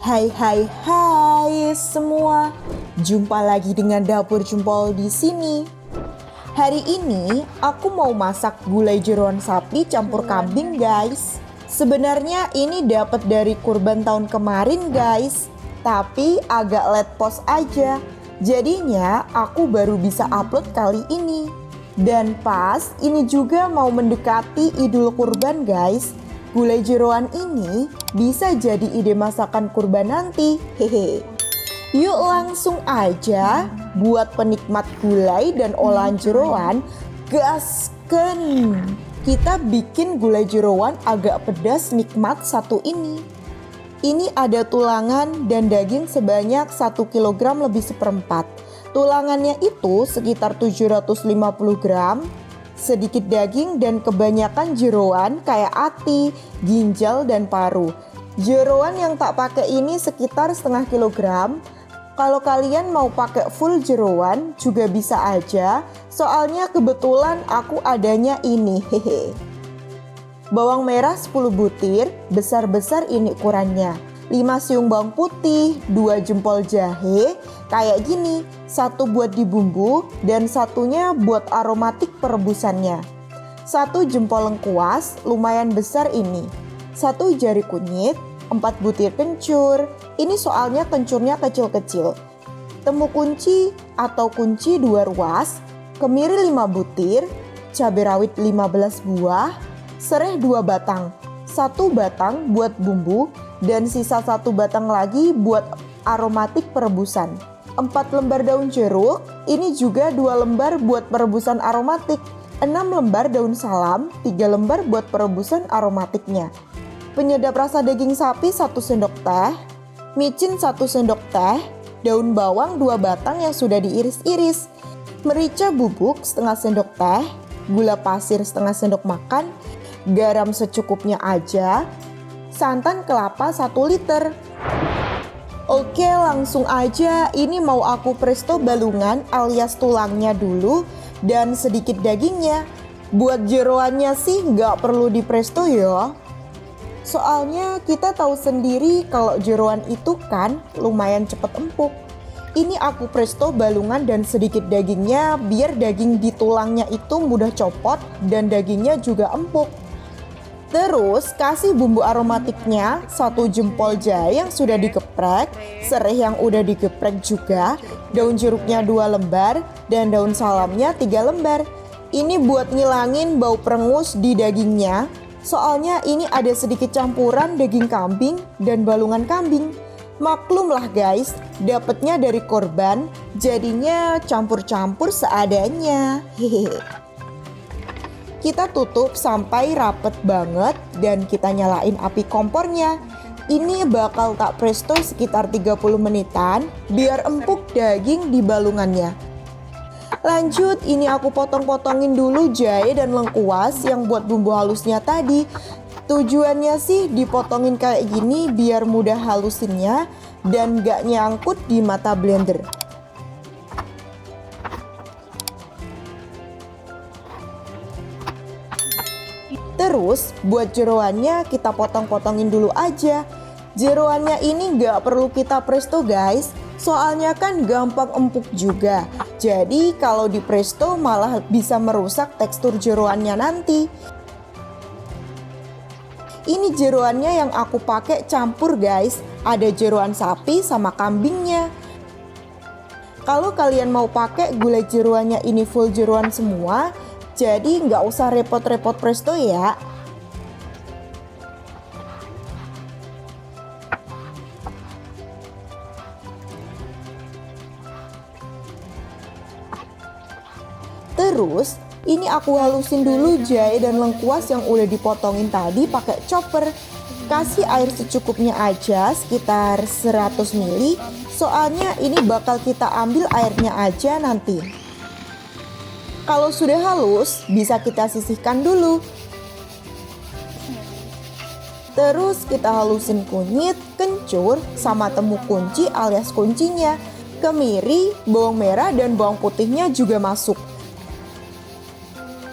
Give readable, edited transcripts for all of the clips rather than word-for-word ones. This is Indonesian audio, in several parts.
Hai semua. Jumpa lagi dengan Dapur Jempol di sini. Hari ini aku mau masak gulai jeroan sapi campur kambing, guys. Sebenarnya ini dapat dari kurban tahun kemarin, guys. Tapi agak late post aja. Jadinya aku baru bisa upload kali ini. Dan pas ini juga mau mendekati Idul Kurban, guys. Gulai jeroan ini bisa jadi ide masakan kurban nanti. Hehe. Yuk langsung aja buat penikmat gulai dan olahan jeroan, gasken. Kita bikin gulai jeroan agak pedas nikmat satu ini. Ini ada tulangan dan daging sebanyak 1 kg lebih seperempat. Tulangannya itu sekitar 750 gram. Sedikit daging dan kebanyakan jeroan kayak ati, ginjal, dan paru. Jeroan yang tak pakai ini sekitar setengah kilogram. Kalau kalian mau pakai full jeroan juga bisa aja, soalnya kebetulan aku adanya ini. Hehe. Bawang merah 10 butir, besar-besar ini ukurannya. 5 siung bawang putih, 2 jempol jahe, kayak gini. 1 buat dibumbu dan satunya buat aromatik perebusannya. 1 jempol lengkuas, lumayan besar ini. 1 jari kunyit, 4 butir kencur. Ini soalnya kencurnya kecil-kecil. Temu kunci atau kunci 2 ruas, kemiri 5 butir, cabai rawit 15 buah, sereh 2 batang. 1 batang buat bumbu dan sisa 1 batang lagi buat aromatik perebusan. 4 lembar daun jeruk, ini juga 2 lembar buat perebusan aromatik. 6 lembar daun salam, 3 lembar buat perebusan aromatiknya. Penyedap rasa daging sapi 1 sendok teh, micin 1 sendok teh, daun bawang 2 batang yang sudah diiris-iris, merica bubuk setengah sendok teh, gula pasir setengah sendok makan, garam secukupnya aja, santan kelapa 1 liter. Oke, langsung aja. Ini mau aku presto balungan alias tulangnya dulu dan sedikit dagingnya. Buat jeroannya sih nggak perlu di presto ya. Soalnya kita tahu sendiri kalau jeroan itu kan lumayan cepet empuk. Ini aku presto balungan dan sedikit dagingnya biar daging di tulangnya itu mudah copot dan dagingnya juga empuk. Terus kasih bumbu aromatiknya 1 jempol jahe yang sudah digeprek, sereh yang udah digeprek juga, daun jeruknya 2 lembar, dan daun salamnya 3 lembar. Ini buat ngilangin bau perengus di dagingnya, soalnya ini ada sedikit campuran daging kambing dan balungan kambing. Maklum lah guys, dapetnya dari korban, jadinya campur-campur seadanya. Hehehe. Kita tutup sampai rapet banget dan kita nyalain api kompornya. Ini bakal tak presto sekitar 30 menitan biar empuk daging di balungannya. Lanjut, ini aku potong-potongin dulu jahe dan lengkuas yang buat bumbu halusnya tadi. Tujuannya sih dipotongin kayak gini biar mudah halusinnya dan gak nyangkut di mata blender. Terus buat jeroannya kita potong-potongin dulu aja. Jeroannya ini nggak perlu kita presto guys, soalnya kan gampang empuk juga. Jadi kalau di presto malah bisa merusak tekstur jeroannya nanti. Ini jeroannya yang aku pakai campur guys, ada jeroan sapi sama kambingnya. Kalau kalian mau pakai gulai jeroannya ini full jeroan semua, jadi nggak usah repot-repot presto ya. Terus ini aku halusin dulu jahe dan lengkuas yang udah dipotongin tadi pakai chopper. Kasih air secukupnya aja sekitar 100 ml. Soalnya ini bakal kita ambil airnya aja nanti. Kalau sudah halus, bisa kita sisihkan dulu. Terus kita halusin kunyit, kencur, sama temu kunci alias kuncinya. Kemiri, bawang merah, dan bawang putihnya juga masuk.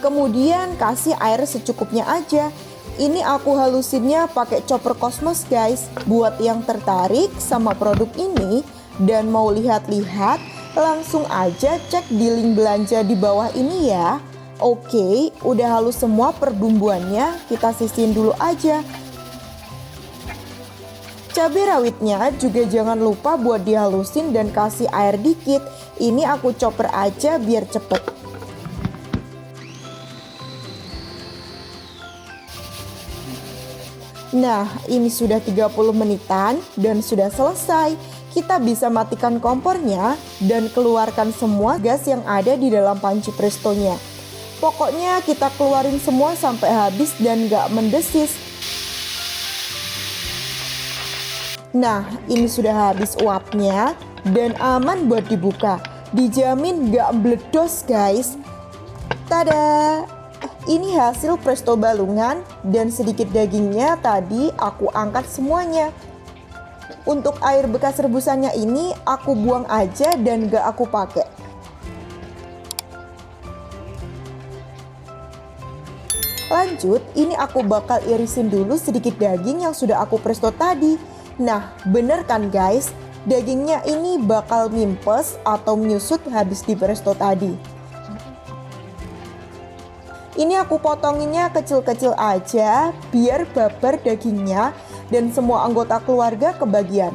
Kemudian kasih air secukupnya aja. ini aku halusinnya pakai chopper Cosmos guys. Buat yang tertarik sama produk ini dan mau lihat-lihat, langsung aja cek di link belanja di bawah ini ya. Oke, udah halus semua perbumbuannya, kita sisihin dulu aja. Cabai rawitnya juga jangan lupa buat dihalusin dan kasih air dikit. Ini aku chopper aja biar cepet. Nah, ini sudah 30 menitan dan sudah selesai. Kita bisa matikan kompornya dan keluarkan semua gas yang ada di dalam panci prestonya. Pokoknya kita keluarin semua sampai habis dan gak mendesis. Nah, ini sudah habis uapnya dan aman buat dibuka. Dijamin gak meledos guys. Tada! Ini hasil presto balungan dan sedikit dagingnya tadi aku angkat semuanya. Untuk air bekas rebusannya ini aku buang aja dan gak aku pakai. Lanjut, ini aku bakal irisin dulu sedikit daging yang sudah aku presto tadi. Nah, bener kan guys? Dagingnya ini bakal mimpes atau menyusut habis di presto tadi. Ini aku potonginnya kecil-kecil aja biar babar dagingnya dan semua anggota keluarga kebagian.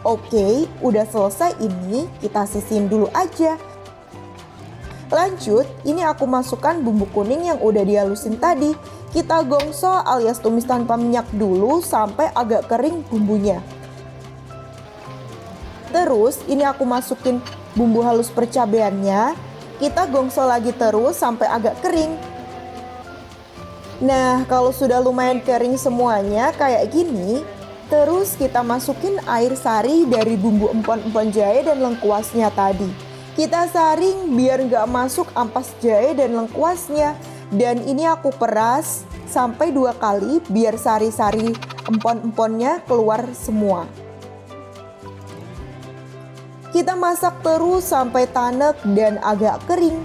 Oke, udah selesai ini, kita sisihin dulu aja. Lanjut, ini aku masukkan bumbu kuning yang udah dihalusin tadi. Kita gongso alias tumis tanpa minyak dulu sampai agak kering bumbunya. Terus ini aku masukin bumbu halus percabeannya. Kita gongso lagi terus sampai agak kering. Nah, kalau sudah lumayan kering semuanya kayak gini, terus kita masukin air sari dari bumbu empon-empon jahe dan lengkuasnya tadi. Kita saring biar nggak masuk ampas jahe dan lengkuasnya. Dan ini aku peras sampai 2 kali biar sari-sari empon-emponnya keluar semua. Kita masak terus sampai tanek dan agak kering.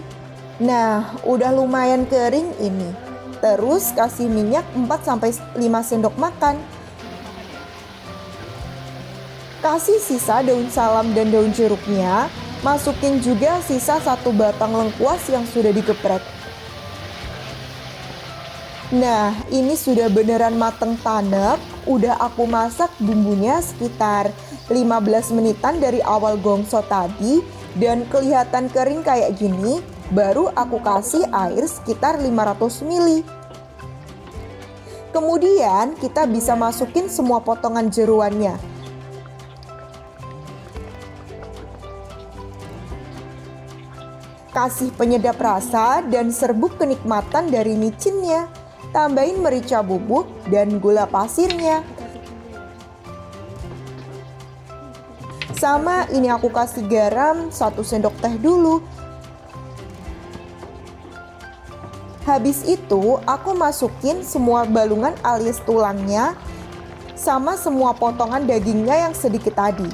Nah, udah lumayan kering ini. Terus kasih minyak 4-5 sendok makan. Kasih sisa daun salam dan daun jeruknya. Masukin juga sisa 1 batang lengkuas yang sudah digeprek. Nah, ini sudah beneran mateng tanek. Udah aku masak bumbunya sekitar 15 menitan dari awal gongso tadi. Dan kelihatan kering kayak gini, baru aku kasih air sekitar 500 ml. Kemudian kita bisa masukin semua potongan jeruannya. Kasih penyedap rasa dan serbuk kenikmatan dari micinnya. Tambahin merica bubuk dan gula pasirnya. Sama ini aku kasih garam 1 sendok teh dulu. Habis itu aku masukin semua balungan alias tulangnya sama semua potongan dagingnya yang sedikit tadi.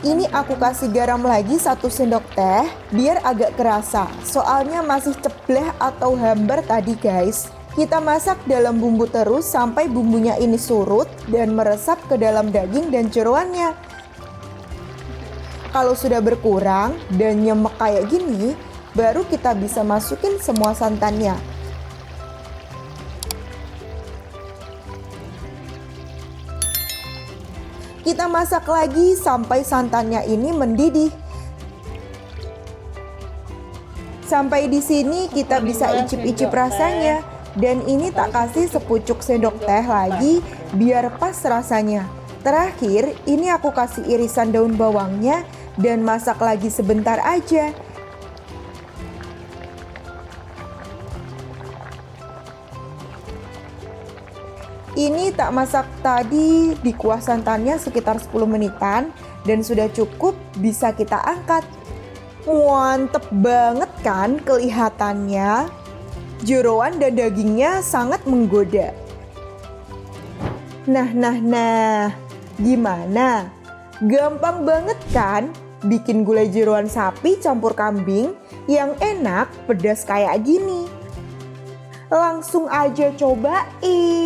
Ini aku kasih garam lagi 1 sendok teh biar agak kerasa. Soalnya masih cebleh atau hambar tadi guys. Kita masak dalam bumbu terus sampai bumbunya ini surut dan meresap ke dalam daging dan jeroannya. Kalau sudah berkurang dan nyemek kayak gini, baru kita bisa masukin semua santannya. Kita masak lagi sampai santannya ini mendidih. Sampai di sini kita bisa icip-icip rasanya. Dan ini tak kasih sepucuk sendok teh lagi biar pas rasanya. Terakhir, ini aku kasih irisan daun bawangnya dan masak lagi sebentar aja. Ini tak masak tadi di kuah santannya sekitar 10 menitan dan sudah cukup bisa kita angkat. Mantep banget kan kelihatannya? Jeroan dan dagingnya sangat menggoda. Nah, gimana? Gampang banget kan? bikin gulai jeroan sapi campur kambing yang enak pedas kayak gini. Langsung aja cobain.